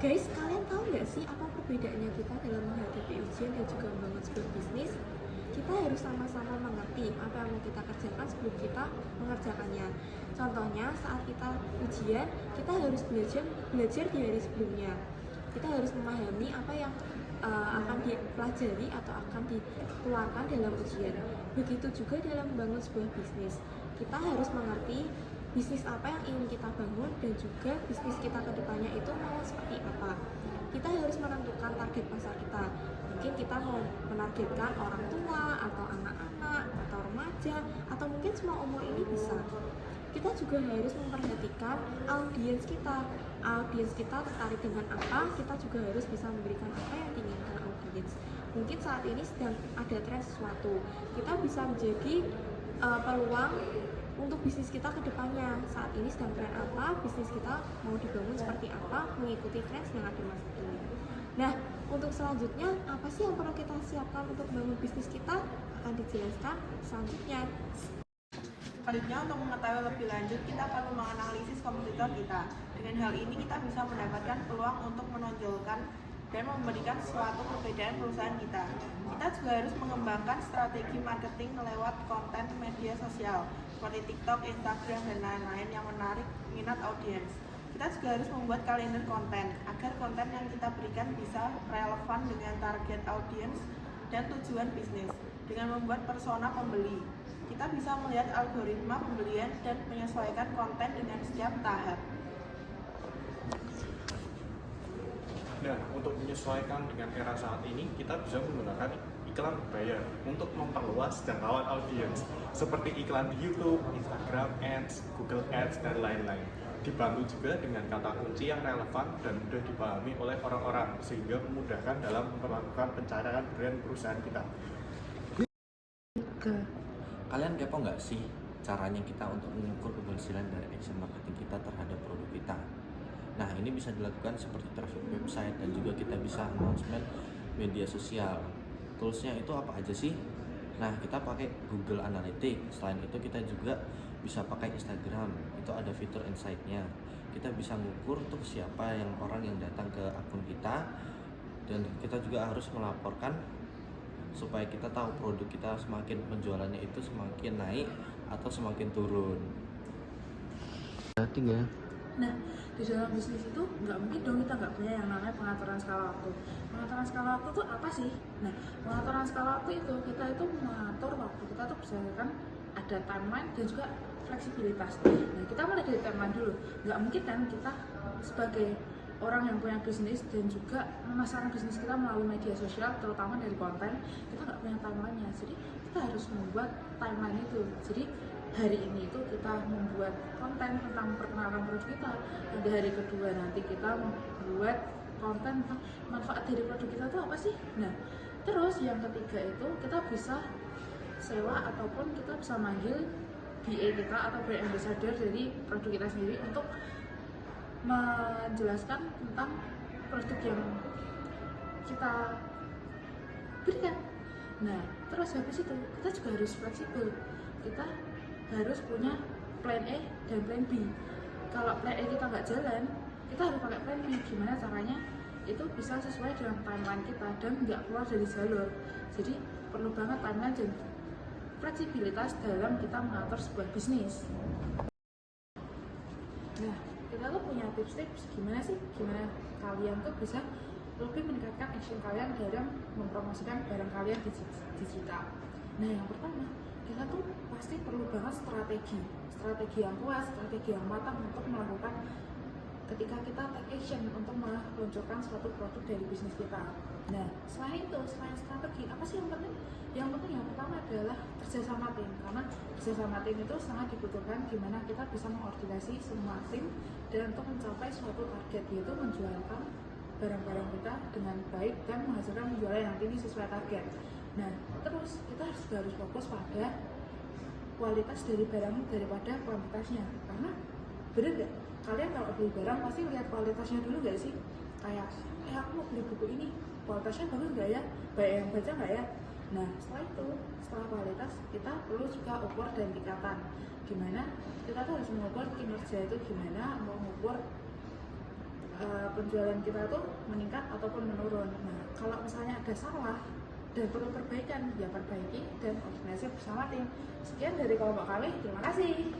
Guys, kalian tahu nggak sih apa perbedaannya kita dalam menghadapi ujian dan juga membangun sebuah bisnis? Kita harus sama-sama mengerti apa yang mau kita kerjakan sebelum kita mengerjakannya. Contohnya, saat kita ujian, kita harus belajar di hari sebelumnya. Kita harus memahami apa yang akan dipelajari atau akan dikeluarkan dalam ujian. Begitu juga dalam membangun sebuah bisnis. Kita harus mengerti bisnis apa yang ingin kita bangun dan juga bisnis kita ke depannya itu mau seperti apa. Kita harus menentukan target pasar kita. Mungkin kita mau menargetkan orang tua atau anak-anak atau remaja atau mungkin semua umur ini bisa. Kita juga harus memperhatikan audiens kita. Audiens kita tertarik dengan apa, kita juga harus bisa memberikan apa yang diinginkan audiens. Mungkin saat ini sedang ada tren sesuatu, kita bisa menjadi peluang untuk bisnis kita ke depannya. Saat ini sedang tren apa, bisnis kita mau dibangun seperti apa, mengikuti tren yang ada masa ini. Nah, untuk selanjutnya, apa sih yang perlu kita siapkan untuk membangun bisnis kita? Akan dijelaskan selanjutnya. Selanjutnya, untuk mengetahui lebih lanjut, kita perlu menganalisis kompetitor kita. Dengan hal ini, kita bisa mendapatkan peluang untuk menonjolkan dan memberikan suatu perbedaan perusahaan kita. Kita juga harus mengembangkan strategi marketing lewat konten media sosial seperti TikTok, Instagram, dan lain-lain yang menarik minat audiens. Kita juga harus membuat kalender konten agar konten yang kita berikan bisa relevan dengan target audiens dan tujuan bisnis. Dengan membuat persona pembeli, kita bisa melihat algoritma pembelian dan menyesuaikan konten dengan setiap tahap. Nah, untuk menyesuaikan dengan era saat ini, kita bisa menggunakan iklan berbayar untuk memperluas jangkauan audiens, seperti iklan di YouTube, Instagram Ads, Google Ads, dan lain-lain. Dibantu juga dengan kata kunci yang relevan dan mudah dipahami oleh orang-orang, sehingga memudahkan dalam melakukan pencarian brand perusahaan kita. Kalian kepo nggak sih caranya kita untuk mengukur keberhasilan dari action marketing kita terhadap produk kita? Nah, ini bisa dilakukan seperti traffic website dan juga kita bisa announcement media sosial. Toolsnya itu apa aja sih? Nah, kita pakai Google Analytics. Selain itu kita juga bisa pakai Instagram. Itu ada fitur insight-nya. Kita bisa mengukur untuk siapa yang orang yang datang ke akun kita, dan kita juga harus melaporkan supaya kita tahu produk kita semakin penjualannya itu semakin naik atau semakin turun. Nah, di dalam bisnis itu nggak mungkin dong kita nggak punya yang namanya pengaturan skala waktu. Pengaturan skala waktu itu apa sih? Nah, pengaturan skala waktu itu kita itu mengatur waktu kita tuh berdasarkan ada timeline dan juga fleksibilitas. Nah, kita mulai dari timeline dulu. Nggak mungkin kan kita sebagai orang yang punya bisnis dan juga memasarkan bisnis kita melalui media sosial, terutama dari konten, kita nggak punya timelinenya. Jadi kita harus membuat timeline itu. Jadi hari ini itu kita membuat konten tentang memperkenalkan produk kita, dan hari kedua nanti kita membuat konten tentang manfaat dari produk kita itu apa sih. Nah, terus yang ketiga itu kita bisa sewa ataupun kita bisa manggil BA kita atau brand ambassador dari produk kita sendiri untuk menjelaskan tentang produk yang kita berikan. Nah, terus habis itu kita juga harus fleksibel. Kita harus punya plan A dan plan B. Kalau plan A kita nggak jalan, kita harus pakai plan B. Gimana caranya itu bisa sesuai dengan timeline kita dan nggak keluar dari jalur. Jadi perlu banget timeline dan fleksibilitas dalam kita mengatur sebuah bisnis. Nah, kita tuh punya tips-tips gimana kalian tuh bisa lebih meningkatkan action kalian dalam mempromosikan barang kalian di digital. Nah, yang pertama, kita tuh pasti perlu banget strategi yang kuat, strategi yang matang untuk melakukan ketika kita take action untuk meluncurkan suatu produk dari bisnis kita. Nah, selain strategi, apa sih yang penting? Yang penting yang pertama adalah kerjasama tim, karena kerjasama tim itu sangat dibutuhkan gimana kita bisa mengkoordinasi semua tim dan untuk mencapai suatu target, yaitu menjualkan barang-barang kita dengan baik dan menghasilkan penjualan yang tinggi sesuai target. Nah, terus kita harus fokus pada kualitas dari barang daripada kuantitasnya, karena bener gak? Kalian kalau beli barang pasti lihat kualitasnya dulu gak sih? Kayak, aku mau beli buku ini, kualitasnya bagus gak ya? Baik yang baca gak ya? Nah, setelah kualitas, kita perlu juga ukur dan tingkatan. Gimana? Kita tuh harus mengukur kinerja itu gimana, mengukur penjualan kita tuh meningkat ataupun menurun. Nah, kalau misalnya ada salah dan perlu perbaikan, ya perbaiki dan optimasi bersama tim. Sekian dari kelompok kami, terima kasih.